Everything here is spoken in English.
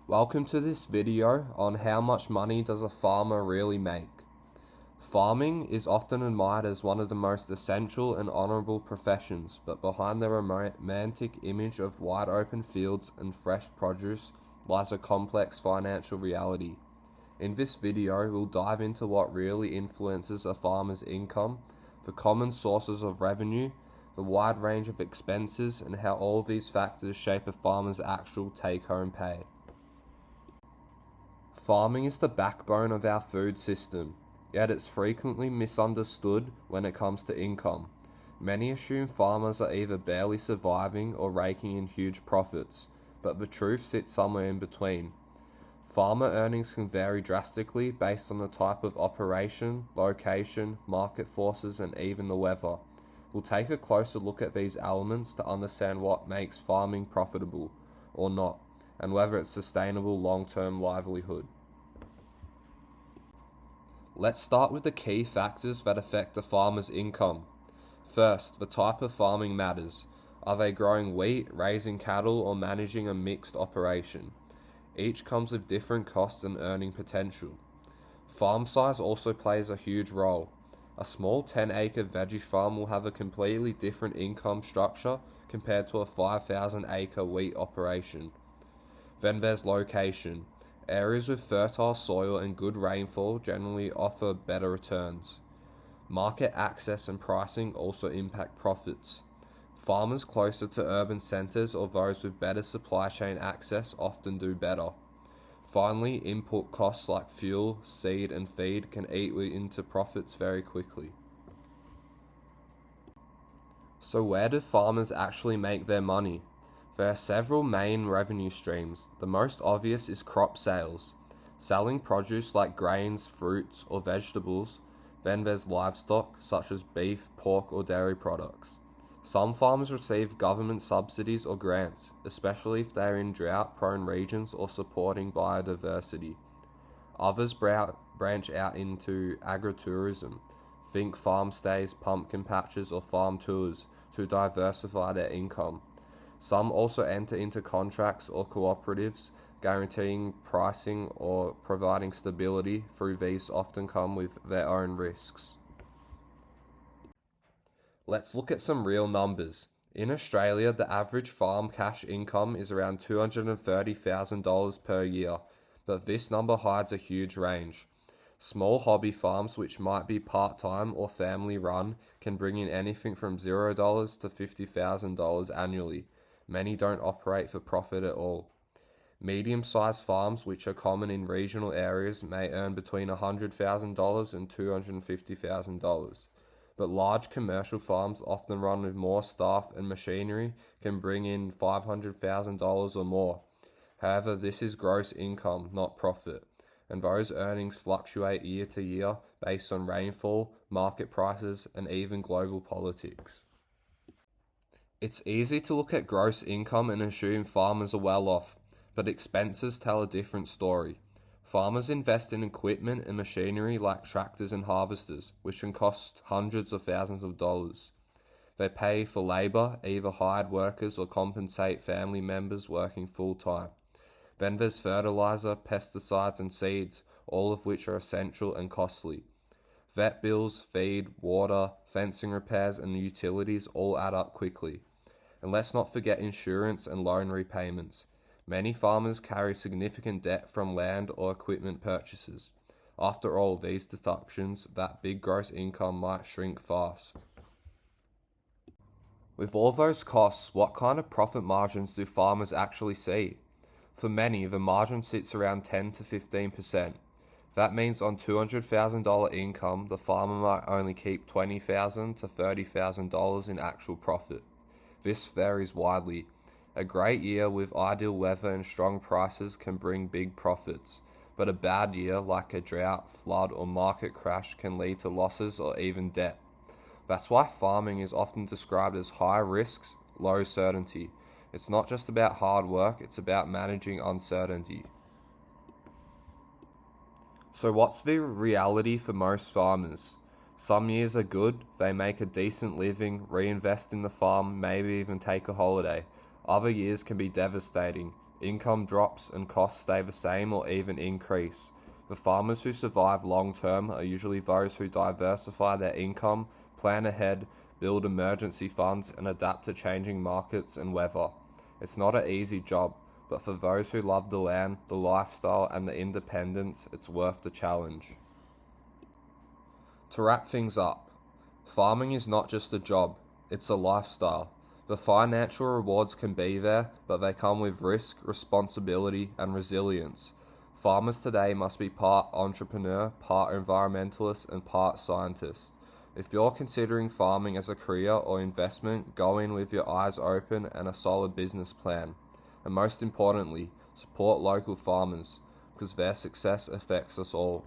Welcome to this video on how much money does a farmer really make. Farming is often admired as one of the most essential and honourable professions, but behind the romantic image of wide open fields and fresh produce lies a complex financial reality. In this video, we'll dive into what really influences a farmer's income, the common sources of revenue, the wide range of expenses, and how all these factors shape a farmer's actual take-home pay. Farming is the backbone of our food system, yet it's frequently misunderstood when it comes to income. Many assume farmers are either barely surviving or raking in huge profits, but the truth sits somewhere in between. Farmer earnings can vary drastically based on the type of operation, location, market forces, and even the weather. We'll take a closer look at these elements to understand what makes farming profitable or not, and whether it's sustainable long-term livelihood. Let's start with the key factors that affect a farmer's income. First, the type of farming matters. Are they growing wheat, raising cattle, or managing a mixed operation? Each comes with different costs and earning potential. Farm size also plays a huge role. A small 10-acre veggie farm will have a completely different income structure compared to a 5,000-acre wheat operation. Then there's location. Areas with fertile soil and good rainfall generally offer better returns. Market access and pricing also impact profits. Farmers closer to urban centres or those with better supply chain access often do better. Finally, input costs like fuel, seed, and feed can eat into profits very quickly. So where do farmers actually make their money? There are several main revenue streams. The most obvious is crop sales, selling produce like grains, fruits, or vegetables. Then there's livestock, such as beef, pork, or dairy products. Some farmers receive government subsidies or grants, especially if they're in drought-prone regions or supporting biodiversity. Others branch out into agritourism. Think farm stays, pumpkin patches, or farm tours to diversify their income. Some also enter into contracts or cooperatives, guaranteeing pricing or providing stability. Through these often come with their own risks. Let's look at some real numbers. In Australia, the average farm cash income is around $230,000 per year, but this number hides a huge range. Small hobby farms, which might be part-time or family-run, can bring in anything from $0 to $50,000 annually. Many don't operate for profit at all. Medium-sized farms, which are common in regional areas, may earn between $100,000 and $250,000. But large commercial farms, often run with more staff and machinery, can bring in $500,000 or more. However, this is gross income, not profit, and those earnings fluctuate year to year based on rainfall, market prices, and even global politics. It's easy to look at gross income and assume farmers are well off, but expenses tell a different story. Farmers invest in equipment and machinery like tractors and harvesters, which can cost hundreds of thousands of dollars. They pay for labour, either hired workers or compensate family members working full-time. Then there's fertilizer, pesticides and seeds, all of which are essential and costly. Vet bills, feed, water, fencing repairs and utilities all add up quickly. And let's not forget insurance and loan repayments. Many farmers carry significant debt from land or equipment purchases. After all these deductions, that big gross income might shrink fast. With all those costs, what kind of profit margins do farmers actually see? For many, the margin sits around 10 to 15%. That means on $200,000 income, the farmer might only keep $20,000 to $30,000 in actual profit. This varies widely. A great year with ideal weather and strong prices can bring big profits, but a bad year like a drought, flood, or market crash can lead to losses or even debt. That's why farming is often described as high risks, low certainty. It's not just about hard work, it's about managing uncertainty. So what's the reality for most farmers? Some years are good, they make a decent living, reinvest in the farm, maybe even take a holiday. Other years can be devastating. income drops and costs stay the same or even increase. The farmers who survive long term are usually those who diversify their income, plan ahead, build emergency funds, and adapt to changing markets and weather. It's not an easy job, but for those who love the land, the lifestyle, and the independence, it's worth the challenge. To wrap things up, farming is not just a job, it's a lifestyle. The financial rewards can be there, but they come with risk, responsibility, and resilience. Farmers today must be part entrepreneur, part environmentalist, and part scientist. If you're considering farming as a career or investment, go in with your eyes open and a solid business plan. And most importantly, support local farmers, because their success affects us all.